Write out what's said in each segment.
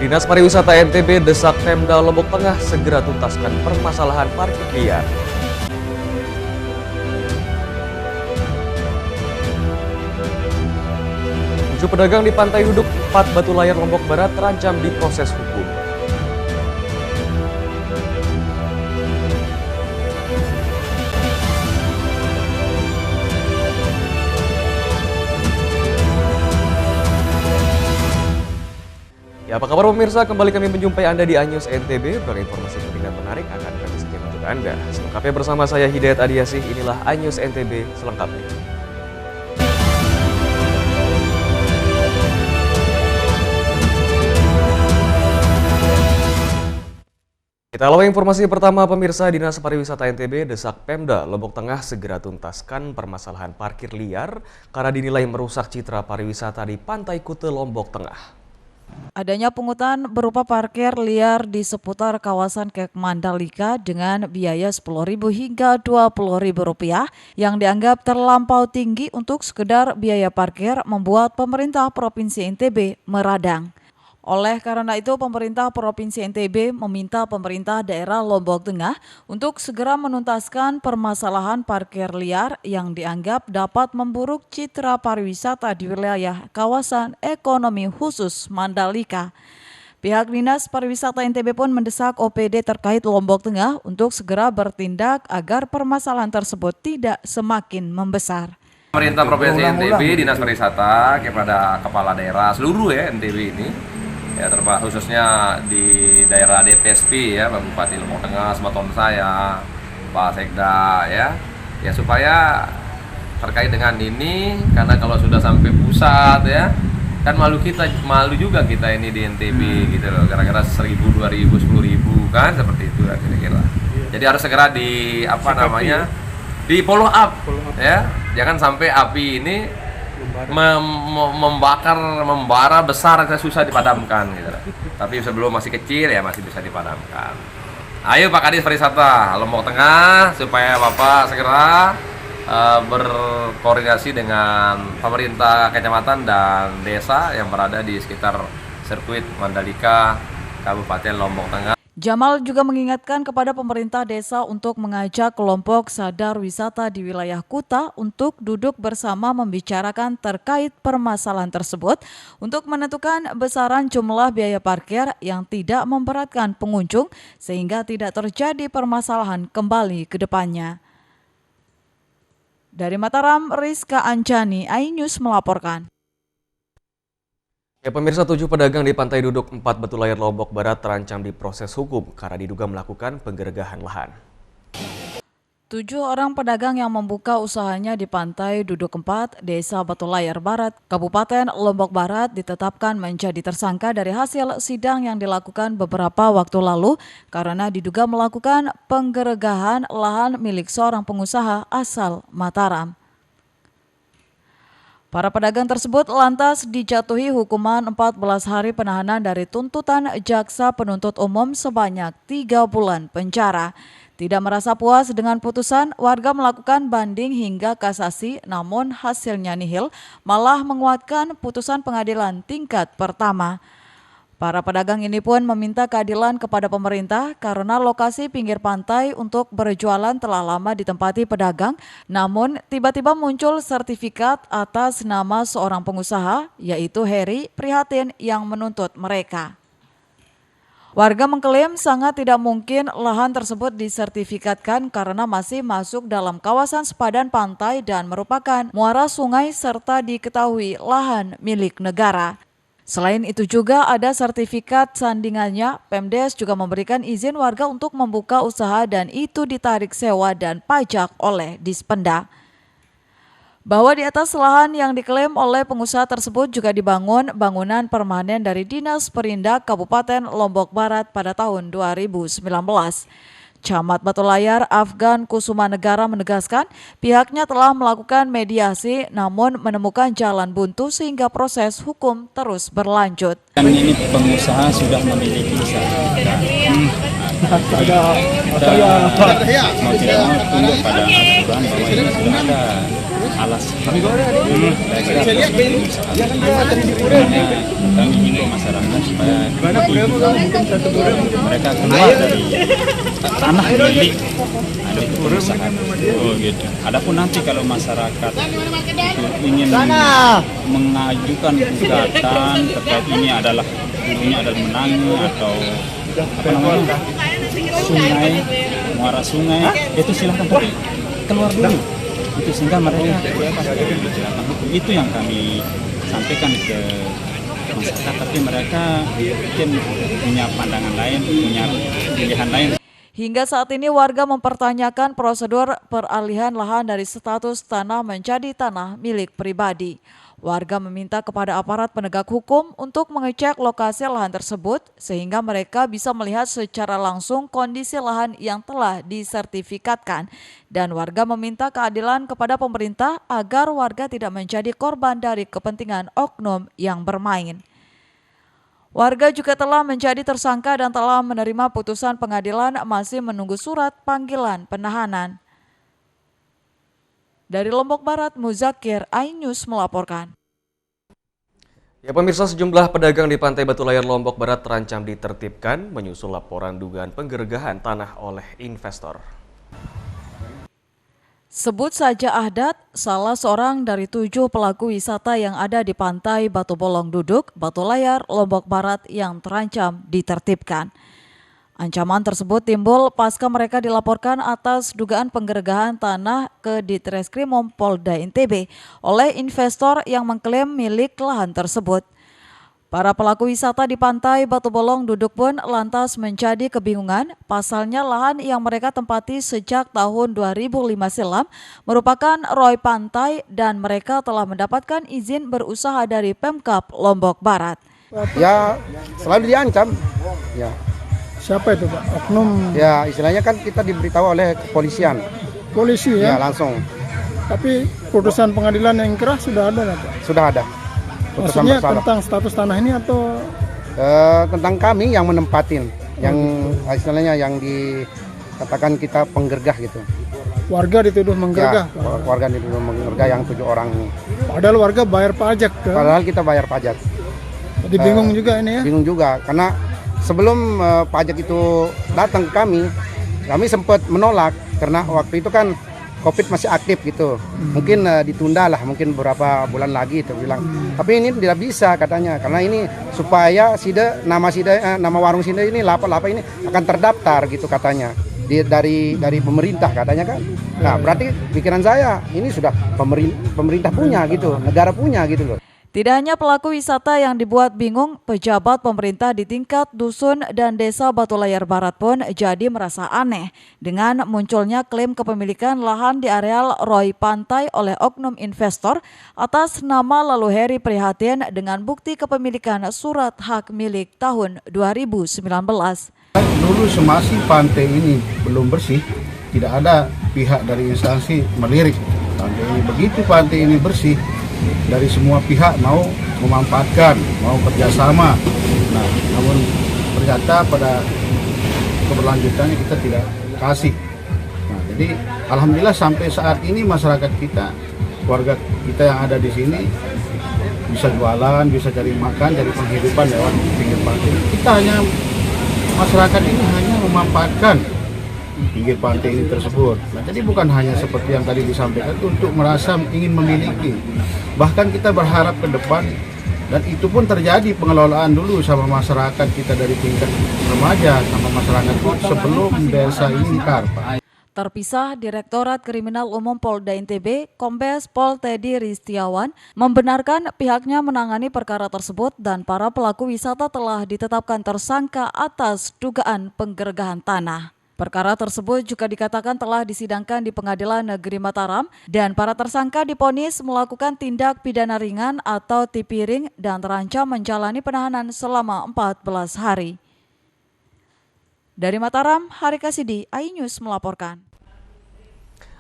Dinas Pariwisata NTB desak Pemda Lombok Tengah segera tuntaskan permasalahan parkir liar. Tujuh pedagang di Pantai Duduk 4 Batu Layar Lombok Barat terancam diproses hukum. Ya, apa kabar pemirsa? Kembali kami menjumpai Anda di iNews NTB. Informasi penting dan menarik akan kami sajikan untuk Anda. Selengkapnya bersama saya Hidayat Adiasih. Inilah iNews NTB selengkapnya. Kita awali informasi pertama pemirsa. Dinas Pariwisata NTB desak Pemda Lombok Tengah segera tuntaskan permasalahan parkir liar karena dinilai merusak citra pariwisata di Pantai Kute Lombok Tengah. Adanya pungutan berupa parkir liar di seputar kawasan Kek Mandalika dengan biaya Rp10.000 hingga Rp20.000 yang dianggap terlampau tinggi untuk sekedar biaya parkir membuat pemerintah Provinsi NTB meradang. Oleh karena itu, pemerintah Provinsi NTB meminta pemerintah daerah Lombok Tengah untuk segera menuntaskan permasalahan parkir liar yang dianggap dapat memburuk citra pariwisata di wilayah kawasan ekonomi khusus Mandalika. Pihak Dinas Pariwisata NTB pun mendesak OPD terkait Lombok Tengah untuk segera bertindak agar permasalahan tersebut tidak semakin membesar. Pemerintah Provinsi NTB, Dinas Pariwisata kepada kepala daerah seluruh NTB ini, ya khususnya di daerah DPSP ya, Pak Bupati Lombok Tengah, Sematon saya, Pak Sekda ya supaya terkait dengan ini, karena kalau sudah sampai pusat ya, kan malu juga kita ini di NTB gitu loh, kira-kira 1.000, 2.000, 10.000 kan seperti itu lah kira-kira. Jadi harus segera di follow up ya, jangan sampai api ini membara besar, susah dipadamkan gitu. Tapi sebelum masih kecil ya masih bisa dipadamkan. Ayo Pak Kadis Pariwisata Lombok Tengah supaya Bapak segera berkoordinasi dengan pemerintah kecamatan dan desa yang berada di sekitar sirkuit Mandalika Kabupaten Lombok Tengah. Jamal juga mengingatkan kepada pemerintah desa untuk mengajak kelompok sadar wisata di wilayah Kuta untuk duduk bersama membicarakan terkait permasalahan tersebut untuk menentukan besaran jumlah biaya parkir yang tidak memberatkan pengunjung sehingga tidak terjadi permasalahan kembali ke depannya. Dari Mataram, Rizka Anjani, iNews melaporkan. Ya pemirsa, 7 pedagang di Pantai Duduk 4 Batu Layar Lombok Barat terancam diproses hukum karena diduga melakukan penggeledahan lahan. 7 orang pedagang yang membuka usahanya di Pantai Duduk 4, Desa Batu Layar Barat, Kabupaten Lombok Barat ditetapkan menjadi tersangka dari hasil sidang yang dilakukan beberapa waktu lalu karena diduga melakukan penggeledahan lahan milik seorang pengusaha asal Mataram. Para pedagang tersebut lantas dijatuhi hukuman 14 hari penahanan dari tuntutan jaksa penuntut umum sebanyak 3 bulan penjara. Tidak merasa puas dengan putusan, warga melakukan banding hingga kasasi, namun hasilnya nihil, malah menguatkan putusan pengadilan tingkat pertama. Para pedagang ini pun meminta keadilan kepada pemerintah karena lokasi pinggir pantai untuk berjualan telah lama ditempati pedagang, namun tiba-tiba muncul sertifikat atas nama seorang pengusaha, yaitu Heri, prihatin yang menuntut mereka. Warga mengklaim sangat tidak mungkin lahan tersebut disertifikatkan karena masih masuk dalam kawasan sepadan pantai dan merupakan muara sungai serta diketahui lahan milik negara. Selain itu juga ada sertifikat sandingannya, Pemdes juga memberikan izin warga untuk membuka usaha dan itu ditarik sewa dan pajak oleh Dispenda. Bahwa di atas lahan yang diklaim oleh pengusaha tersebut juga dibangun bangunan permanen dari Dinas Perindak Kabupaten Lombok Barat pada tahun 2019. Camat Batu Layar Afgan Kusuma Negara menegaskan pihaknya telah melakukan mediasi namun menemukan jalan buntu sehingga proses hukum terus berlanjut. Dan ini pengusaha sudah memiliki sertifikat. Mau tidak mau tunduk pada aturan bahwa ini sudah ada alas. Kami himbau masyarakat supaya mereka keluar dari tanah milik perusahaan. Oh gitu. Adapun nanti kalau masyarakat itu ingin mengajukan gugatan terkait ini adalah dulunya adalah Menangi atau apa namanya sungai, muara sungai, itu silahkan tapi keluar dulu. Itu sehingga mereka itu yang kami sampaikan ke masyarakat, tapi mereka mungkin punya pandangan lain, punya pilihan lain. Hingga saat ini warga mempertanyakan prosedur peralihan lahan dari status tanah menjadi tanah milik pribadi. Warga meminta kepada aparat penegak hukum untuk mengecek lokasi lahan tersebut sehingga mereka bisa melihat secara langsung kondisi lahan yang telah disertifikatkan. Dan warga meminta keadilan kepada pemerintah agar warga tidak menjadi korban dari kepentingan oknum yang bermain. Warga juga telah menjadi tersangka dan telah menerima putusan pengadilan masih menunggu surat panggilan penahanan. Dari Lombok Barat, Muzakir, iNews melaporkan. Ya pemirsa, sejumlah pedagang di Pantai Batu Layar Lombok Barat terancam ditertibkan menyusul laporan dugaan penggergahan tanah oleh investor. Sebut saja Ahdat, salah seorang dari 7 pelaku wisata yang ada di Pantai Batu Bolong Duduk, Batu Layar, Lombok Barat yang terancam ditertibkan. Ancaman tersebut timbul pasca mereka dilaporkan atas dugaan penggergahan tanah ke Ditreskrimum Polda NTB oleh investor yang mengklaim milik lahan tersebut. Para pelaku wisata di Pantai Batu Bolong Duduk pun lantas menjadi kebingungan, pasalnya lahan yang mereka tempati sejak tahun 2005 silam merupakan roy pantai dan mereka telah mendapatkan izin berusaha dari Pemkab Lombok Barat. Ya, selalu diancam. Ya. Siapa itu Pak? Oknum? Ya, istilahnya kan kita diberitahu oleh kepolisian. Polisi Ya, ya? langsung. Tapi putusan pengadilan yang keras sudah ada nggak Pak? Sudah ada. Putusan Maksudnya bersalah. tentang status tanah ini atau? Tentang kami yang menempatin, yang istilahnya yang dikatakan kita penggergah gitu. Warga dituduh menggergah? Ya, warga dituduh menggergah yang 7 orang ini. Padahal warga bayar pajak kan? Padahal kita bayar pajak. Jadi bingung juga ini ya? Bingung juga, karena sebelum pajak itu datang ke kami sempat menolak karena waktu itu kan COVID masih aktif gitu. Mungkin ditunda lah, mungkin beberapa bulan lagi itu bilang. Tapi ini tidak bisa katanya, karena ini supaya nama warung Sida ini lapak-lapak ini akan terdaftar gitu katanya. Dari pemerintah katanya kan. Nah, berarti pikiran saya ini sudah pemerintah punya gitu, negara punya gitu loh. Tidak hanya pelaku wisata yang dibuat bingung, pejabat pemerintah di tingkat dusun dan desa Batu Layar Barat pun jadi merasa aneh dengan munculnya klaim kepemilikan lahan di areal roy pantai oleh oknum investor atas nama Lalu Heri Prihatin dengan bukti kepemilikan surat hak milik tahun 2019. Dulu semasa pantai ini belum bersih, tidak ada pihak dari instansi melirik pantai ini. Begitu pantai ini bersih, dari semua pihak mau memanfaatkan, mau kerjasama. Nah, namun ternyata pada keberlanjutannya kita tidak kasih. Nah, jadi alhamdulillah sampai saat ini masyarakat kita, warga kita yang ada di sini bisa jualan, bisa cari makan, cari penghidupan lewat pinggir pantai. Kita hanya masyarakat ini hanya memanfaatkan pinggir pantai ini tersebut. Nah, jadi bukan hanya seperti yang tadi disampaikan untuk merasa ingin memiliki. Bahkan kita berharap ke depan, dan itu pun terjadi pengelolaan dulu sama masyarakat kita dari tingkat remaja sama masyarakat sebelum desa ini dikarpa. Terpisah, Direktorat Kriminal Umum Polda NTB, Kombes Pol Teddy Ristiawan, membenarkan pihaknya menangani perkara tersebut dan para pelaku wisata telah ditetapkan tersangka atas dugaan penggergahan tanah. Perkara tersebut juga dikatakan telah disidangkan di Pengadilan Negeri Mataram dan para tersangka divonis melakukan tindak pidana ringan atau tipiring dan terancam menjalani penahanan selama 14 hari. Dari Mataram, Hari Kasidi, iNews melaporkan.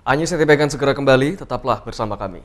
iNews NTB akan segera kembali, tetaplah bersama kami.